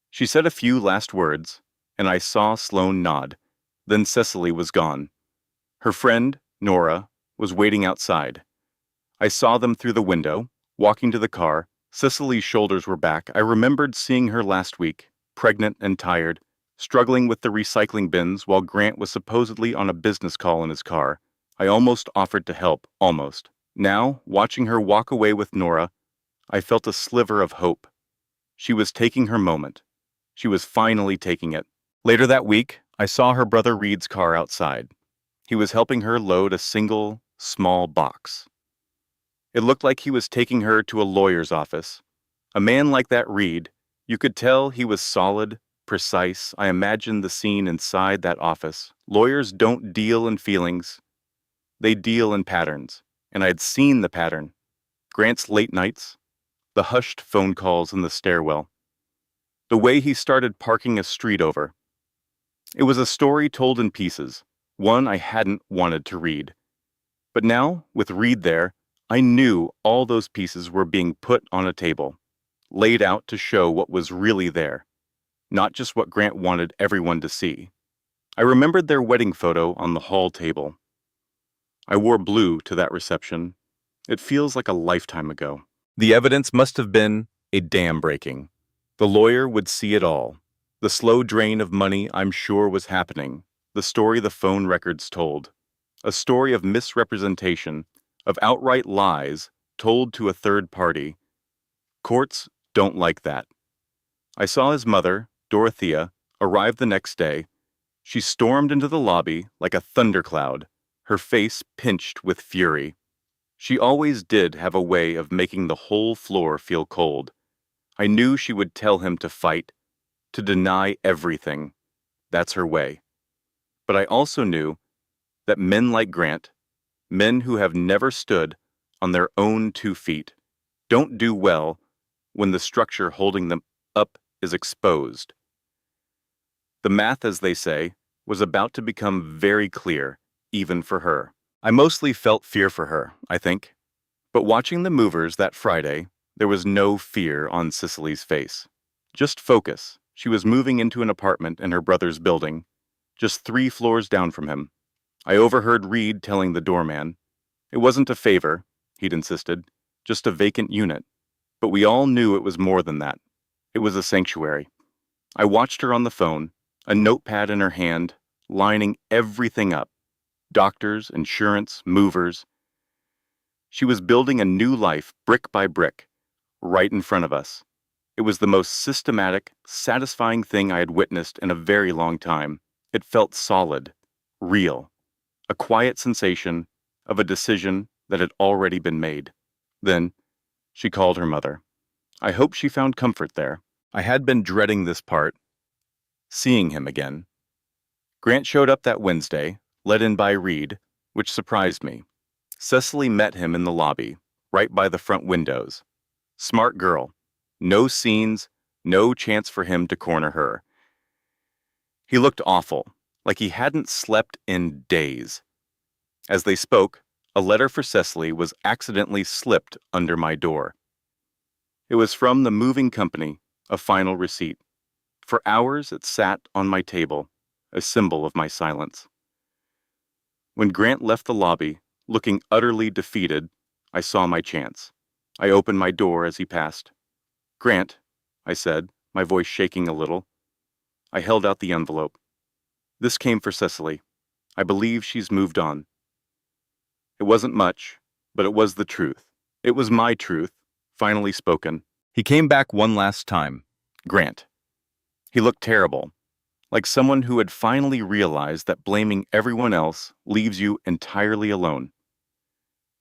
She said a few last words, and I saw Sloane nod. Then Cicely was gone. Her friend, Nora, was waiting outside. I saw them through the window, walking to the car. Cicely's shoulders were back. I remembered seeing her last week, pregnant and tired, struggling with the recycling bins while Grant was supposedly on a business call in his car. I almost offered to help, almost. Now, watching her walk away with Nora, I felt a sliver of hope. She was taking her moment. She was finally taking it. Later that week, I saw her brother Reed's car outside. He was helping her load a single, small box. It looked like he was taking her to a lawyer's office. A man like that Reed, you could tell he was solid, precise. I imagined the scene inside that office. Lawyers don't deal in feelings. They deal in patterns. And I had seen the pattern. Grant's late nights, the hushed phone calls in the stairwell, the way he started parking a street over. It was a story told in pieces, one I hadn't wanted to read. But now, with Reed there, I knew all those pieces were being put on a table, laid out to show what was really there, not just what Grant wanted everyone to see. I remembered their wedding photo on the hall table. I wore blue to that reception. It feels like a lifetime ago. The evidence must have been a dam breaking. The lawyer would see it all. The slow drain of money I'm sure was happening. The story the phone records told. A story of misrepresentation, of outright lies told to a third party. Courts don't like that. I saw his mother, Dorothea, arrive the next day. She stormed into the lobby like a thundercloud, her face pinched with fury. She always did have a way of making the whole floor feel cold. I knew she would tell him to fight, to deny everything. That's her way. But I also knew that men like Grant, men who have never stood on their own 2 feet, don't do well when the structure holding them up is exposed. The math, as they say, was about to become very clear, even for her. I mostly felt fear for her, I think. But watching the movers that Friday, there was no fear on Cicely's face. Just focus. She was moving into an apartment in her brother's building, just 3 floors down from him. I overheard Reed telling the doorman. It wasn't a favor, he'd insisted, just a vacant unit. But we all knew it was more than that. It was a sanctuary. I watched her on the phone, a notepad in her hand, lining everything up. Doctors, insurance, movers. She was building a new life brick by brick, right in front of us. It was the most systematic, satisfying thing I had witnessed in a very long time. It felt solid, real, a quiet sensation of a decision that had already been made. Then, she called her mother. I hope she found comfort there. I had been dreading this part, seeing him again. Grant showed up that Wednesday, led in by Reed, which surprised me. Cecily met him in the lobby, right by the front windows. Smart girl. No scenes, no chance for him to corner her. He looked awful, like he hadn't slept in days. As they spoke, a letter for Cecily was accidentally slipped under my door. It was from the moving company, a final receipt. For hours it sat on my table, a symbol of my silence. When Grant left the lobby, looking utterly defeated, I saw my chance. I opened my door as he passed. Grant, I said, my voice shaking a little. I held out the envelope. This came for Cecily. I believe she's moved on. It wasn't much, but it was the truth. It was my truth, finally spoken. He came back one last time. Grant. He looked terrible, like someone who had finally realized that blaming everyone else leaves you entirely alone.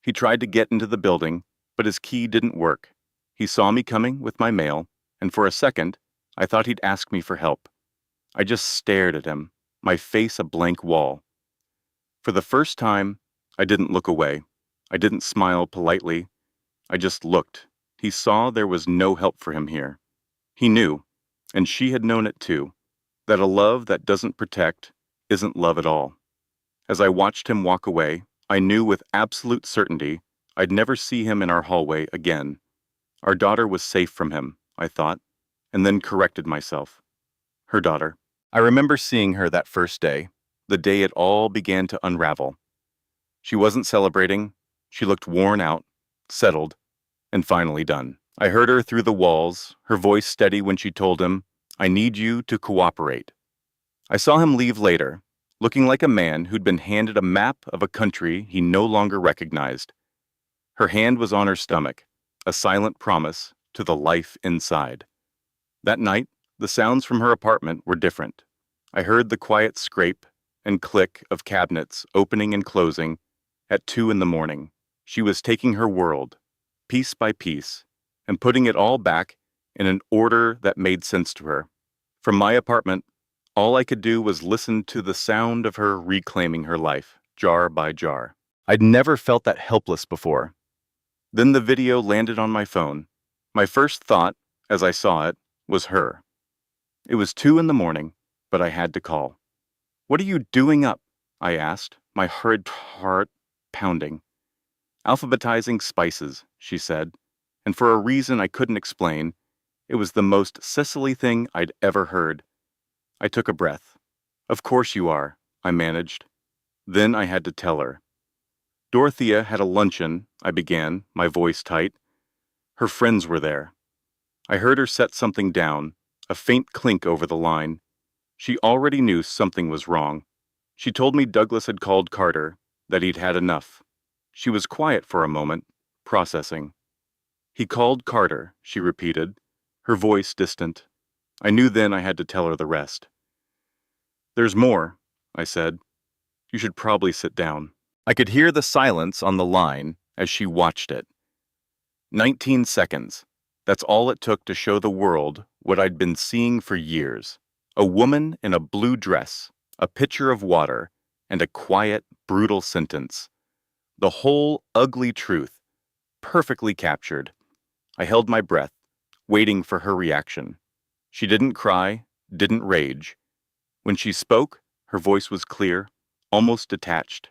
He tried to get into the building, but his key didn't work. He saw me coming with my mail, and for a second, I thought he'd ask me for help. I just stared at him, my face a blank wall. For the first time, I didn't look away. I didn't smile politely. I just looked. He saw there was no help for him here. He knew, and she had known it too, that a love that doesn't protect isn't love at all. As I watched him walk away, I knew with absolute certainty I'd never see him in our hallway again. Our daughter was safe from him, I thought, and then corrected myself. Her daughter. I remember seeing her that first day, the day it all began to unravel. She wasn't celebrating. She looked worn out, settled, and finally done. I heard her through the walls, her voice steady when she told him, I need you to cooperate. I saw him leave later, looking like a man who'd been handed a map of a country he no longer recognized. Her hand was on her stomach, a silent promise to the life inside. That night, the sounds from her apartment were different. I heard the quiet scrape and click of cabinets opening and closing at 2 a.m. She was taking her world, piece by piece, and putting it all back in an order that made sense to her. From my apartment, all I could do was listen to the sound of her reclaiming her life, jar by jar. I'd never felt that helpless before. Then the video landed on my phone. My first thought, as I saw it, was her. It was 2 a.m, but I had to call. What are you doing up? I asked, my hurried heart pounding. Alphabetizing spices, she said, and for a reason I couldn't explain, it was the most Cecily thing I'd ever heard. I took a breath. Of course you are, I managed. Then I had to tell her. Dorothea had a luncheon, I began, my voice tight. Her friends were there. I heard her set something down, a faint clink over the line. She already knew something was wrong. She told me Douglas had called Carter, that he'd had enough. She was quiet for a moment, processing. He called Carter, she repeated, her voice distant. I knew then I had to tell her the rest. There's more, I said. You should probably sit down. I could hear the silence on the line as she watched it. 19 seconds. That's all it took to show the world what I'd been seeing for years. A woman in a blue dress, a pitcher of water, and a quiet, brutal sentence. The whole ugly truth, perfectly captured. I held my breath, waiting for her reaction. She didn't cry, didn't rage. When she spoke, her voice was clear, almost detached.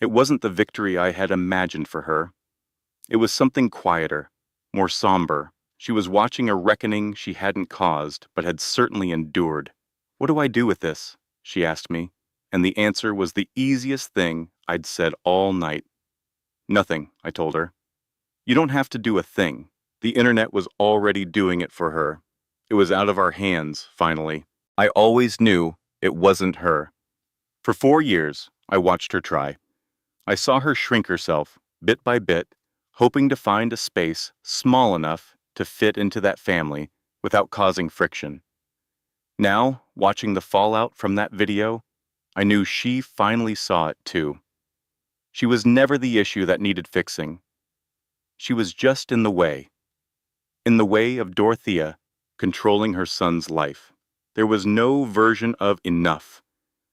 It wasn't the victory I had imagined for her. It was something quieter, more somber. She was watching a reckoning she hadn't caused, but had certainly endured. "What do I do with this?" she asked me, and the answer was the easiest thing I'd said all night. "Nothing," I told her. "You don't have to do a thing." The internet was already doing it for her. It was out of our hands, finally. I always knew it wasn't her. For 4 years, I watched her try. I saw her shrink herself, bit by bit, hoping to find a space small enough to fit into that family without causing friction. Now, watching the fallout from that video, I knew she finally saw it too. She was never the issue that needed fixing. She was just in the way of Dorothea controlling her son's life. There was no version of enough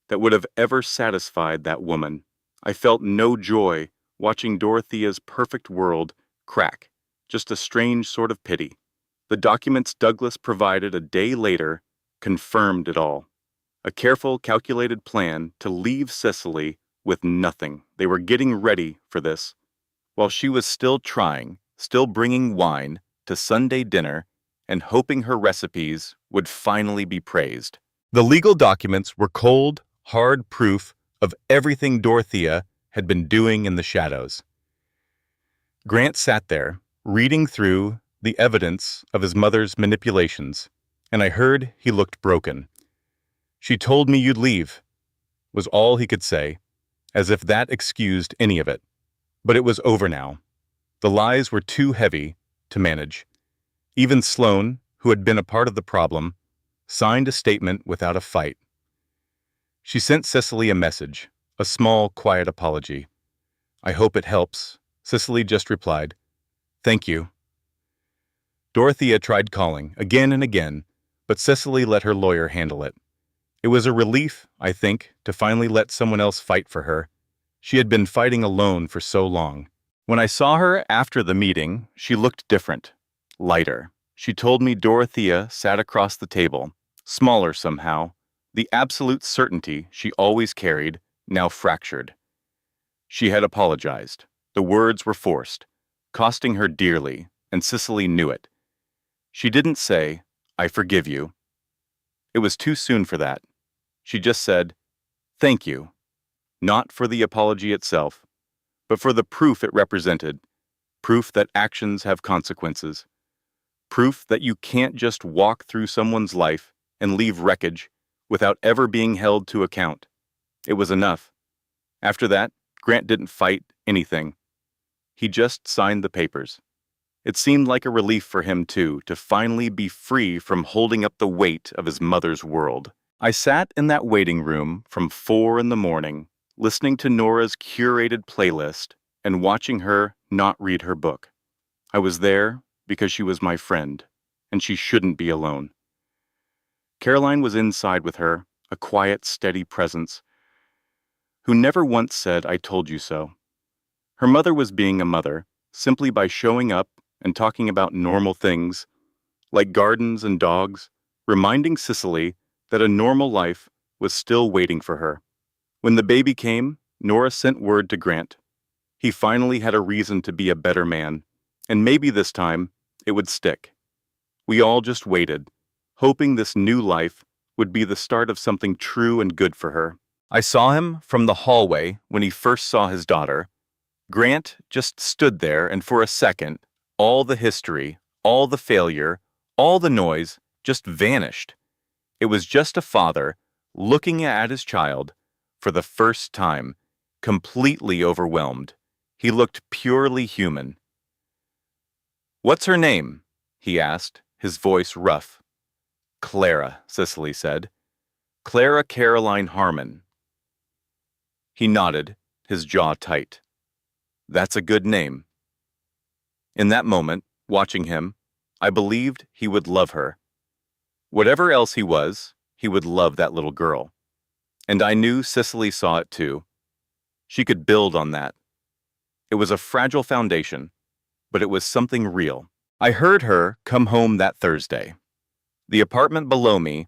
that would have ever satisfied that woman. I felt no joy watching Dorothea's perfect world crack, just a strange sort of pity. The documents Douglas provided a day later confirmed it all. A careful, calculated plan to leave Cicely with nothing. They were getting ready for this. While she was still trying, still bringing wine to Sunday dinner, and hoping her recipes would finally be praised. The legal documents were cold, hard proof of everything Dorothea had been doing in the shadows. Grant sat there, reading through the evidence of his mother's manipulations, and I heard he looked broken. "She told me you'd leave," was all he could say, as if that excused any of it. But it was over now. The lies were too heavy to manage. Even Sloane, who had been a part of the problem, signed a statement without a fight. She sent Cicely a message, a small, quiet apology. "I hope it helps." Cicely just replied, "Thank you." Dorothea tried calling, again and again, but Cicely let her lawyer handle it. It was a relief, I think, to finally let someone else fight for her. She had been fighting alone for so long. When I saw her after the meeting, she looked different, lighter. She told me Dorothea sat across the table, smaller somehow, the absolute certainty she always carried, now fractured. She had apologized. The words were forced, costing her dearly, and Cicely knew it. She didn't say, "I forgive you." It was too soon for that. She just said, "Thank you," not for the apology itself, but for the proof it represented, proof that actions have consequences, proof that you can't just walk through someone's life and leave wreckage without ever being held to account. It was enough. After that, Grant didn't fight anything. He just signed the papers. It seemed like a relief for him, too, to finally be free from holding up the weight of his mother's world. I sat in that waiting room from 4 in the morning, listening to Nora's curated playlist and watching her not read her book. I was there because she was my friend, and she shouldn't be alone. Caroline was inside with her, a quiet, steady presence, who never once said, "I told you so." Her mother was being a mother, simply by showing up and talking about normal things, like gardens and dogs, reminding Cicely that a normal life was still waiting for her. When the baby came, Nora sent word to Grant. He finally had a reason to be a better man, and maybe this time it would stick. We all just waited, hoping this new life would be the start of something true and good for her. I saw him from the hallway when he first saw his daughter. Grant just stood there, and for a second, all the history, all the failure, all the noise just vanished. It was just a father looking at his child for the first time, completely overwhelmed. He looked purely human. "What's her name?" he asked, his voice rough. "Clara," Cicely said. Clara Caroline Harmon. He nodded, his jaw tight. That's a good name. In that moment, watching him, I believed he would love her. Whatever else he would love that little girl. And I knew Cicely saw it too. She could build on that. It was a fragile foundation, but it was something real. I heard her come home that Thursday. The apartment below me,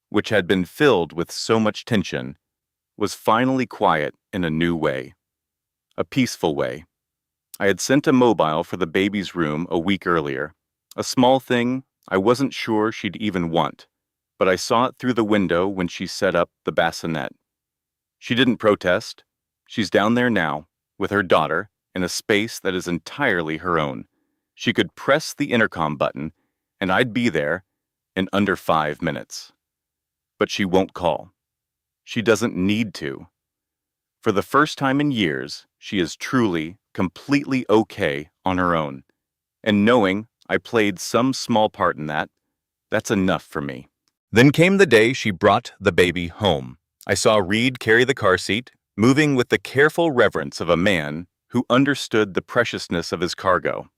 which had been filled with so much tension, was finally quiet in a new way. A peaceful way. I had sent a mobile for the baby's room a week earlier. A small thing I wasn't sure she'd even want, but I saw it through the window when she set up the bassinet. She didn't protest. She's down there now, with her daughter, in a space that is entirely her own. She could press the intercom button, and I'd be there in under 5 minutes. But she won't call. She doesn't need to. For the first time in years, she is truly, completely okay on her own. And knowing I played some small part in that, that's enough for me. Then came the day she brought the baby home. I saw Reed carry the car seat, moving with the careful reverence of a man who understood the preciousness of his cargo.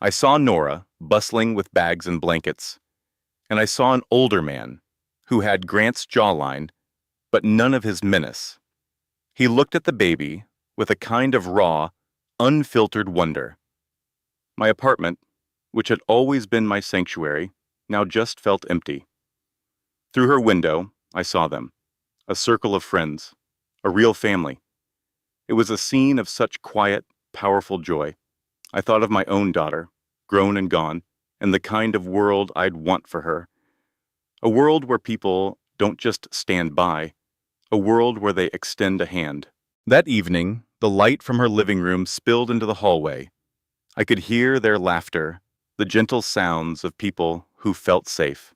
I saw Nora bustling with bags and blankets, and I saw an older man who had Grant's jawline, but none of his menace. He looked at the baby with a kind of raw, unfiltered wonder. My apartment, which had always been my sanctuary, now just felt empty. Through her window, I saw them, a circle of friends, a real family. It was a scene of such quiet, powerful joy. I thought of my own daughter, grown and gone, and the kind of world I'd want for her. A world where people don't just stand by, a world where they extend a hand. That evening, the light from her living room spilled into the hallway. I could hear their laughter, the gentle sounds of people who felt safe.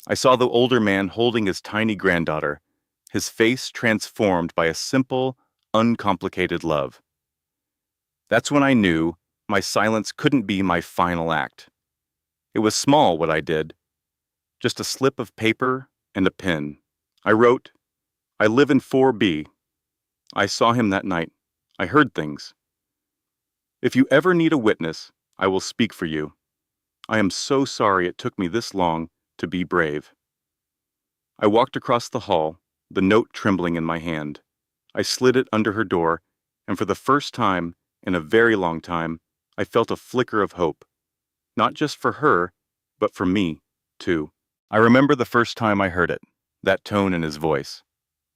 I saw the older man holding his tiny granddaughter, his face transformed by a simple, uncomplicated love. That's when I knew my silence couldn't be my final act. It was small what I did, just a slip of paper and a pen. I wrote, I live in 4B. I saw him that night. I heard things. If you ever need a witness, I will speak for you. I am so sorry it took me this long to be brave. I walked across the hall, the note trembling in my hand. I slid it under her door, and for the first time in a very long time, I felt a flicker of hope. Not just for her, but for me, too. I remember the first time I heard it, that tone in his voice.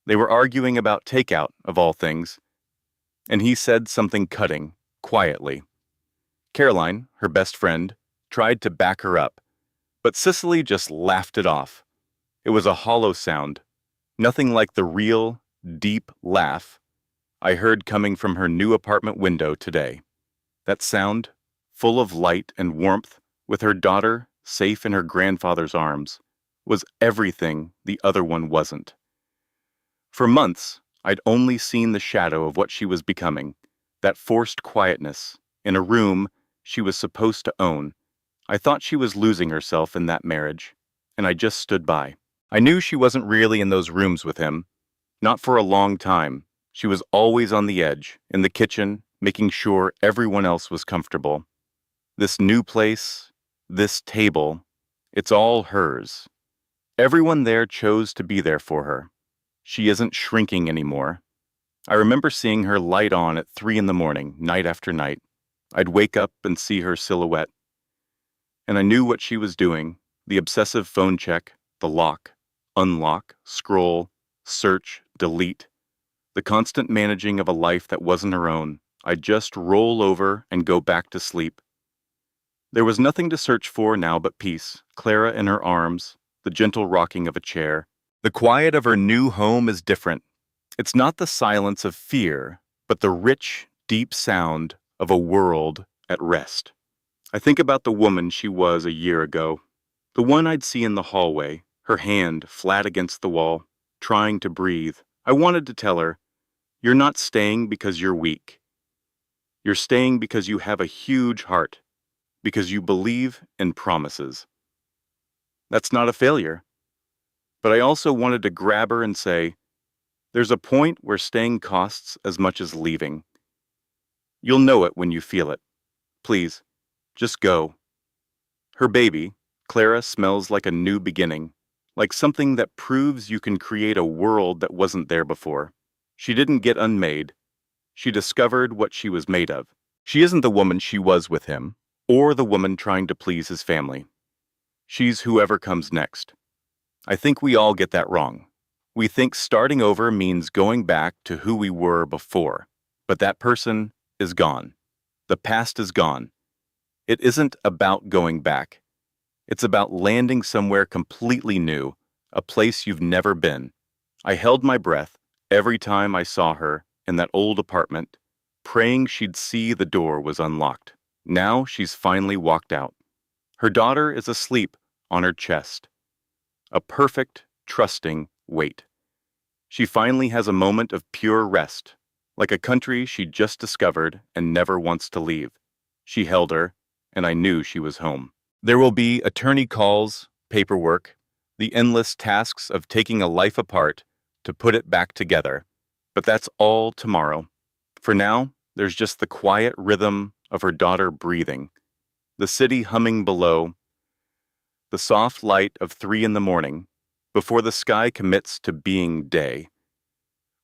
They were arguing about takeout, of all things, and he said something cutting, quietly. Caroline, her best friend, tried to back her up, but Cicely just laughed it off. It was a hollow sound, nothing like the real, deep laugh I heard coming from her new apartment window today. That sound, full of light and warmth, with her daughter safe in her grandfather's arms, was everything the other one wasn't. For months, I'd only seen the shadow of what she was becoming, that forced quietness, in a room she was supposed to own. I thought she was losing herself in that marriage, and I just stood by. I knew she wasn't really in those rooms with him. Not for a long time. She was always on the edge, in the kitchen, making sure everyone else was comfortable. This new place, this table, it's all hers. Everyone there chose to be there for her. She isn't shrinking anymore. I remember seeing her light on at 3 in the morning, night after night. I'd wake up and see her silhouette. And I knew what she was doing, the obsessive phone check, the lock, unlock, scroll, search, delete, the constant managing of a life that wasn't her own. I'd just roll over and go back to sleep. There was nothing to search for now but peace, Clara in her arms, the gentle rocking of a chair. The quiet of her new home is different. It's not the silence of fear, but the rich, deep sound of a world at rest. I think about the woman she was a year ago, the one I'd see in the hallway, her hand flat against the wall, trying to breathe. I wanted to tell her, you're not staying because you're weak. You're staying because you have a huge heart, because you believe in promises. That's not a failure. But I also wanted to grab her and say, there's a point where staying costs as much as leaving. You'll know it when you feel it. Please, just go. Her baby, Clara, smells like a new beginning, like something that proves you can create a world that wasn't there before. She didn't get unmade. She discovered what she was made of. She isn't the woman she was with him, or the woman trying to please his family. She's whoever comes next. I think we all get that wrong. We think starting over means going back to who we were before, but that person is gone. The past is gone. It isn't about going back. It's about landing somewhere completely new, a place you've never been. I held my breath every time I saw her in that old apartment, praying she'd see the door was unlocked. Now she's finally walked out. Her daughter is asleep on her chest. A perfect, trusting wait. She finally has a moment of pure rest, like a country she just discovered and never wants to leave. She held her, and I knew she was home. There will be attorney calls, paperwork, the endless tasks of taking a life apart to put it back together. But that's all tomorrow. For now, there's just the quiet rhythm of her daughter breathing, the city humming below, the soft light of 3 in the morning, before the sky commits to being day.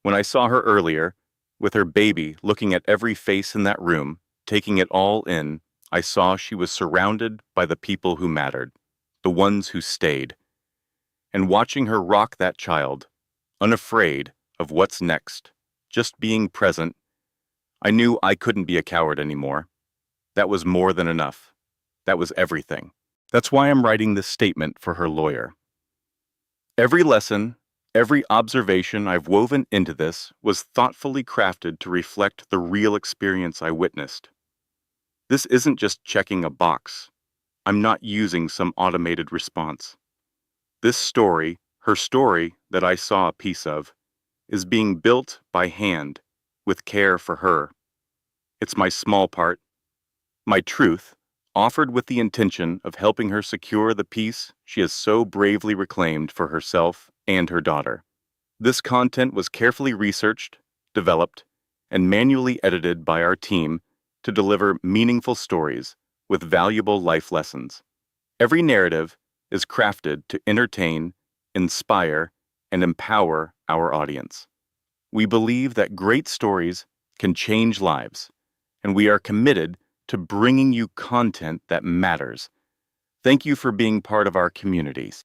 When I saw her earlier, with her baby looking at every face in that room, taking it all in, I saw she was surrounded by the people who mattered, the ones who stayed. And watching her rock that child, unafraid of what's next, just being present, I knew I couldn't be a coward anymore. That was more than enough. That was everything. That's why I'm writing this statement for her lawyer. Every lesson, every observation I've woven into this was thoughtfully crafted to reflect the real experience I witnessed. This isn't just checking a box. I'm not using some automated response. This story, her story that I saw a piece of, is being built by hand, with care for her. It's my small part, my truth, offered with the intention of helping her secure the peace she has so bravely reclaimed for herself and her daughter. This content was carefully researched, developed, and manually edited by our team to deliver meaningful stories with valuable life lessons. Every narrative is crafted to entertain, inspire, and empower our audience. We believe that great stories can change lives, and we are committed to bringing you content that matters. Thank you for being part of our communities.